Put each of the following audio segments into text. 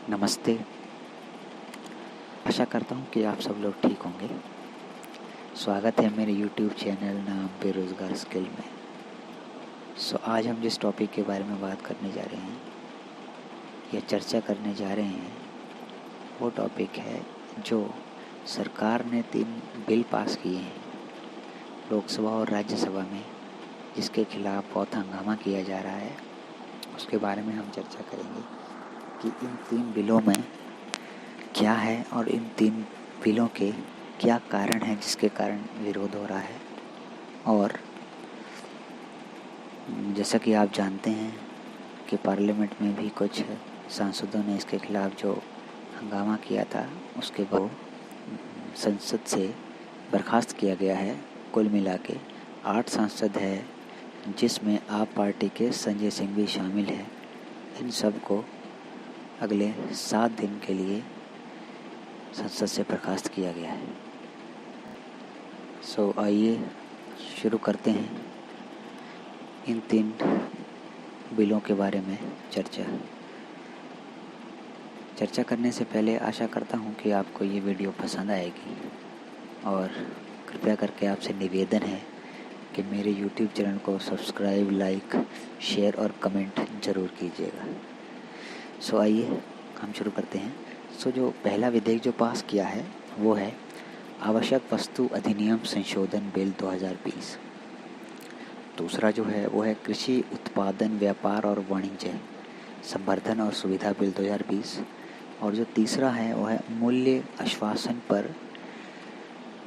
नमस्ते। आशा करता हूँ कि आप सब लोग ठीक होंगे। स्वागत है मेरे YouTube चैनल नाम बेरोज़गार स्किल में। आज हम जिस टॉपिक के बारे में बात करने जा रहे हैं या चर्चा करने जा रहे हैं वो टॉपिक है जो सरकार ने 3 बिल पास किए हैं लोकसभा और राज्यसभा में, जिसके खिलाफ बहुत हंगामा किया जा रहा है। उसके बारे में हम चर्चा करेंगे कि इन 3 बिलों में क्या है और इन 3 बिलों के क्या कारण हैं जिसके कारण विरोध हो रहा है। और जैसा कि आप जानते हैं कि पार्लियामेंट में भी कुछ सांसदों ने इसके खिलाफ जो हंगामा किया था उसके बाद संसद से बर्खास्त किया गया है। कुल मिला के 8 सांसद हैं, जिसमें आप पार्टी के संजय सिंह भी शामिल हैं। इन सब को अगले 7 दिन के लिए संसद से बर्खास्त किया गया है। आइए शुरू करते हैं इन 3 बिलों के बारे में चर्चा करने से पहले आशा करता हूं कि आपको ये वीडियो पसंद आएगी और कृपया करके आपसे निवेदन है कि मेरे YouTube चैनल को सब्सक्राइब, लाइक, शेयर और कमेंट ज़रूर कीजिएगा। आइए हम शुरू करते हैं। जो पहला विधेयक जो पास किया है वो है आवश्यक वस्तु अधिनियम संशोधन बिल 2020। दूसरा जो है वो है कृषि उत्पादन, व्यापार और वाणिज्य संवर्धन और सुविधा बिल 2020। और जो तीसरा है वो है मूल्य आश्वासन पर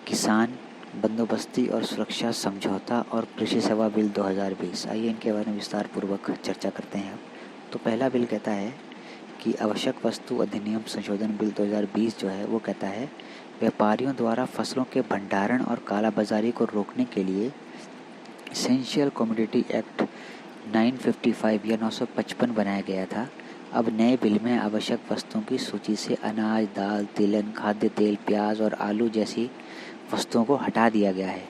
किसान बंदोबस्ती और सुरक्षा समझौता और कृषि सेवा बिल 2020। आइए इनके बारे में विस्तार पूर्वक चर्चा करते हैं। तो पहला बिल कहता है कि आवश्यक वस्तु अधिनियम संशोधन बिल 2020 जो है वो कहता है व्यापारियों द्वारा फसलों के भंडारण और कालाबाजारी को रोकने के लिए एसेंशियल कमोडिटी एक्ट 955 या 955 बनाया गया था। अब नए बिल में आवश्यक वस्तुओं की सूची से अनाज, दाल, तिलहन, खाद्य तेल, प्याज और आलू जैसी वस्तुओं को हटा दिया गया है।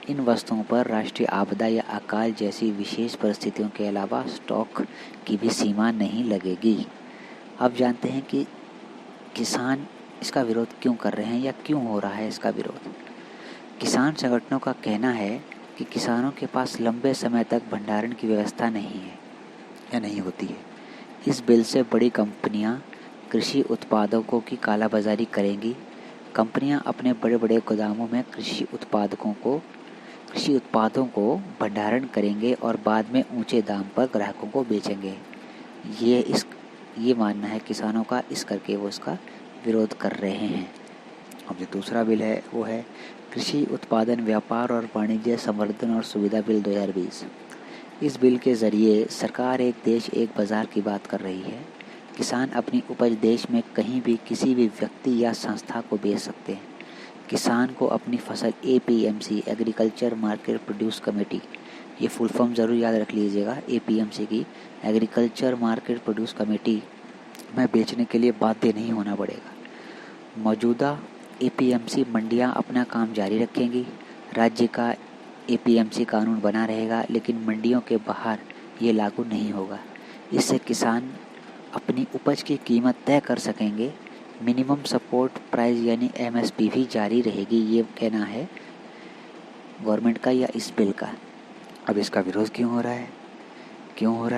इन वस्तुओं पर राष्ट्रीय आपदा या अकाल जैसी विशेष परिस्थितियों के अलावा स्टॉक की भी सीमा नहीं लगेगी। अब जानते हैं कि किसान इसका विरोध क्यों कर रहे हैं या क्यों हो रहा है इसका विरोध। किसान संगठनों का कहना है कि किसानों के पास लंबे समय तक भंडारण की व्यवस्था नहीं है या नहीं होती है। इस बिल से बड़ी कंपनियां कृषि उत्पादकों की कालाबाजारी करेंगी। कंपनियां अपने बड़े बड़े गोदामों में कृषि उत्पादों को भंडारण करेंगे और बाद में ऊंचे दाम पर ग्राहकों को बेचेंगे। ये मानना है किसानों का, इस करके वो इसका विरोध कर रहे हैं। अब जो दूसरा बिल है वो है कृषि उत्पादन, व्यापार और वाणिज्य संवर्धन और सुविधा बिल 2020। इस बिल के ज़रिए सरकार एक देश एक बाज़ार की बात कर रही है। किसान अपनी उपज देश में कहीं भी किसी भी व्यक्ति या संस्था को बेच सकते हैं। किसान को अपनी फसल APMC agriculture market produce committee, ये फुल फॉर्म ज़रूर याद रख लीजिएगा, APMC की एग्रीकल्चर मार्केट प्रोड्यूस कमेटी में बेचने के लिए बाध्य नहीं होना पड़ेगा। मौजूदा APMC मंडियां अपना काम जारी रखेंगी। राज्य का APMC कानून बना रहेगा, लेकिन मंडियों के बाहर ये लागू नहीं होगा। इससे किसान अपनी उपज की कीमत तय कर सकेंगे। मिनिमम सपोर्ट प्राइस यानी MSP भी जारी रहेगी। ये कहना है गवर्नमेंट का या इस बिल का। अब इसका विरोध क्यों हो रहा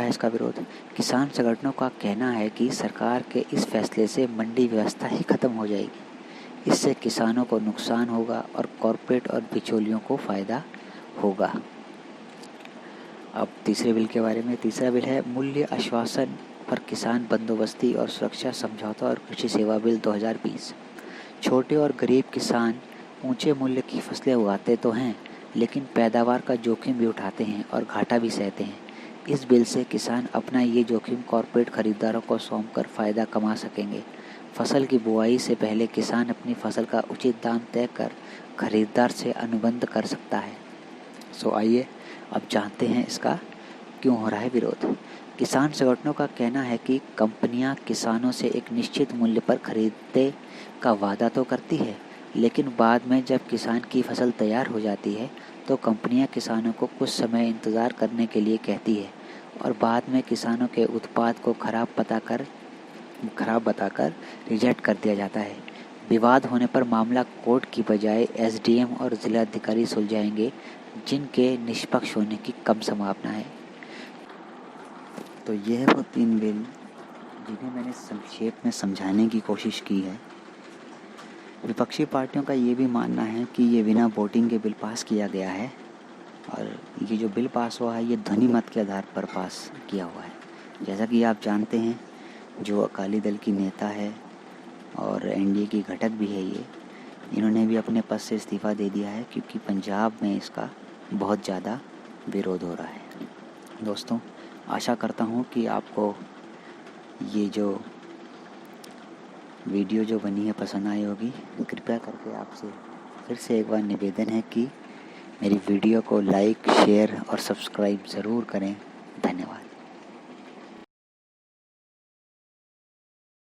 है इसका विरोध? किसान संगठनों का कहना है कि सरकार के इस फैसले से मंडी व्यवस्था ही खत्म हो जाएगी। इससे किसानों को नुकसान होगा और कॉरपोरेट और बिचौलियों को फ़ायदा होगा। अब तीसरे बिल के बारे में। तीसरा बिल है मूल्य आश्वासन पर किसान बंदोबस्ती और सुरक्षा समझौता और कृषि सेवा बिल 2020। छोटे और गरीब किसान ऊंचे मूल्य की फसलें उगाते तो हैं, लेकिन पैदावार का जोखिम भी उठाते हैं और घाटा भी सहते हैं। इस बिल से किसान अपना ये जोखिम कॉरपोरेट खरीदारों को सौंपकर फ़ायदा कमा सकेंगे। फसल की बुआई से पहले किसान अपनी फसल का उचित दाम तय कर खरीदार से अनुबंध कर सकता है। आइए अब जानते हैं इसका क्यों हो रहा है विरोध। किसान संगठनों का कहना है कि कंपनियां किसानों से एक निश्चित मूल्य पर खरीदने का वादा तो करती है, लेकिन बाद में जब किसान की फसल तैयार हो जाती है तो कंपनियां किसानों को कुछ समय इंतज़ार करने के लिए कहती है और बाद में किसानों के उत्पाद को खराब खराब बताकर रिजेक्ट कर दिया जाता है। विवाद होने पर मामला कोर्ट की बजाय एसडीएम और जिलाधिकारी सुलझाएंगे, जिनके निष्पक्ष होने की कम संभावना है। तो यह वो 3 बिल जिन्हें मैंने संक्षेप में समझाने की कोशिश की है। विपक्षी पार्टियों का ये भी मानना है कि ये बिना वोटिंग के बिल पास किया गया है और ये जो बिल पास हुआ है ये ध्वनि मत के आधार पर पास किया हुआ है। जैसा कि आप जानते हैं, जो अकाली दल की नेता है और एनडीए की घटक भी है ये, इन्होंने भी अपने पद से इस्तीफ़ा दे दिया है क्योंकि पंजाब में इसका बहुत ज़्यादा विरोध हो रहा है। दोस्तों, आशा करता हूँ कि आपको ये जो वीडियो जो बनी है पसंद आई होगी। कृपया करके आपसे फिर से एक बार निवेदन है कि मेरी वीडियो को लाइक, शेयर और सब्सक्राइब ज़रूर करें। धन्यवाद।